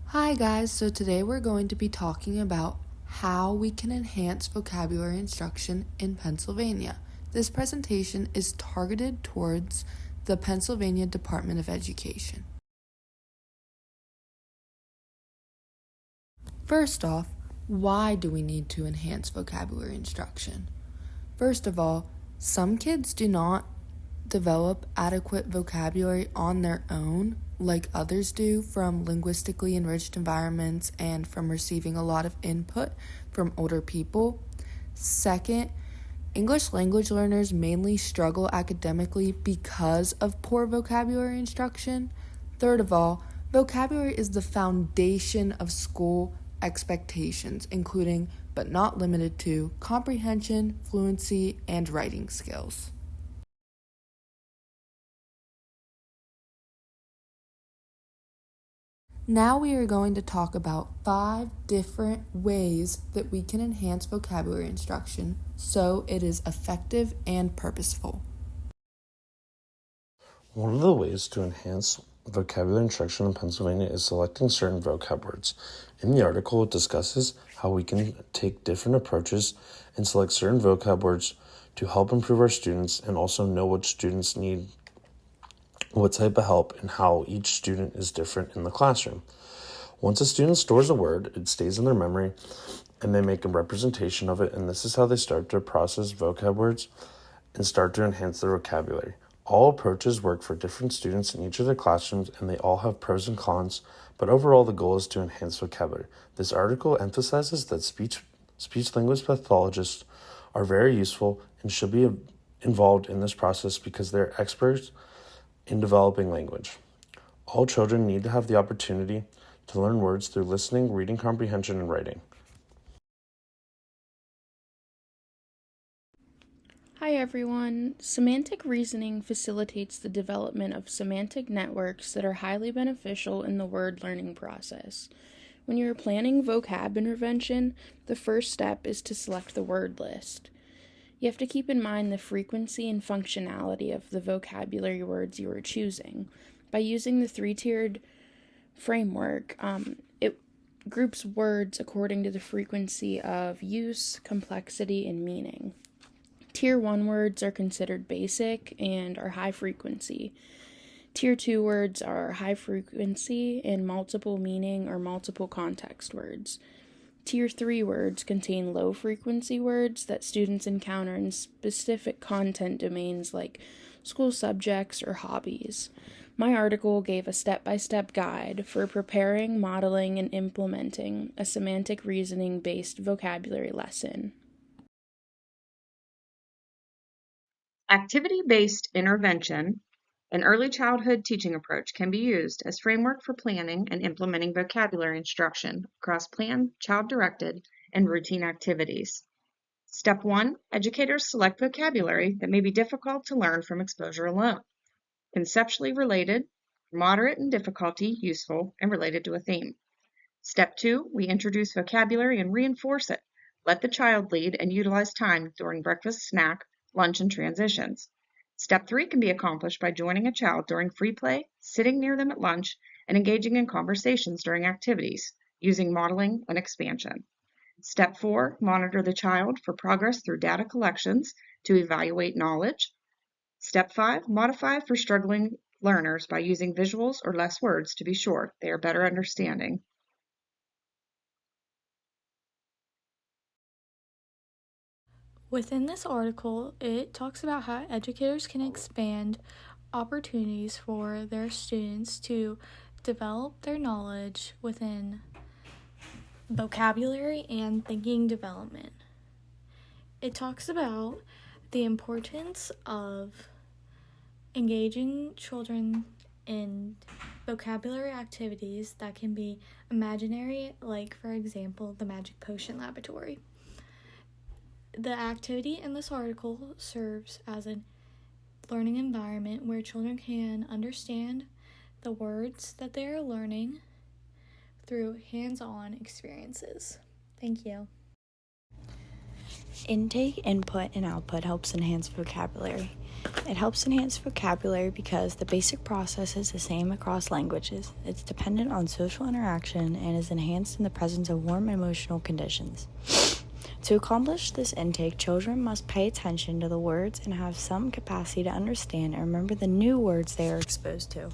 Hi guys, so today we're going to be talking about how we can enhance vocabulary instruction in Pennsylvania. This presentation is targeted towards the Pennsylvania Department of Education. First off, why do we need to enhance vocabulary instruction? First of all, some kids do not develop adequate vocabulary on their own like others do from linguistically enriched environments and from receiving a lot of input from older people. Second, English language learners mainly struggle academically because of poor vocabulary instruction. Third of all, vocabulary is the foundation of school expectations, including but not limited to comprehension, fluency, and writing skills. Now we are going to talk about 5 different ways that we can enhance vocabulary instruction so it is effective and purposeful. One of the ways to enhance vocabulary instruction in Pennsylvania is selecting certain vocab words. In the article, it discusses how we can take different approaches and select certain vocab words to help improve our students and also know what students need, what type of help, and how each student is different in the classroom. Once a student stores a word, it stays in their memory and they make a representation of it, and this is how they start to process vocab words and start to enhance their vocabulary. All approaches work for different students in each of their classrooms, and they all have pros and cons, but overall the goal is to enhance vocabulary. This article emphasizes that speech linguist pathologists are very useful and should be involved in this process because they're experts in developing language. All children need to have the opportunity to learn words through listening, reading comprehension, and writing. Hi everyone. Semantic reasoning facilitates the development of semantic networks that are highly beneficial in the word learning process. When you're planning vocab intervention, the first step is to select the word list. You have to keep in mind the frequency and functionality of the vocabulary words you are choosing. By using the 3-tiered framework, it groups words according to the frequency of use, complexity, and meaning. Tier 1 words are considered basic and are high frequency. Tier 2 words are high frequency and multiple meaning or multiple context words. Tier 3 words contain low frequency words that students encounter in specific content domains like school subjects or hobbies. My article gave a step-by-step guide for preparing, modeling, and implementing a semantic reasoning-based vocabulary lesson. Activity-based intervention, an early childhood teaching approach, can be used as framework for planning and implementing vocabulary instruction across planned, child-directed, and routine activities. Step 1, educators select vocabulary that may be difficult to learn from exposure alone. Conceptually related, moderate in difficulty, useful, and related to a theme. Step 2, we introduce vocabulary and reinforce it. Let the child lead and utilize time during breakfast, snack, lunch, and transitions. Step 3 can be accomplished by joining a child during free play, sitting near them at lunch, and engaging in conversations during activities, using modeling and expansion. Step 4, monitor the child for progress through data collections to evaluate knowledge. Step 5, modify for struggling learners by using visuals or less words to be sure they are better understanding. Within this article, it talks about how educators can expand opportunities for their students to develop their knowledge within vocabulary and thinking development. It talks about the importance of engaging children in vocabulary activities that can be imaginary, like, for example, the Magic Potion Laboratory. The activity in this article serves as a learning environment where children can understand the words that they are learning through hands-on experiences. Thank you. Intake, input, and output helps enhance vocabulary. It helps enhance vocabulary because the basic process is the same across languages. It's dependent on social interaction and is enhanced in the presence of warm emotional conditions. To accomplish this intake, children must pay attention to the words and have some capacity to understand and remember the new words they are exposed to.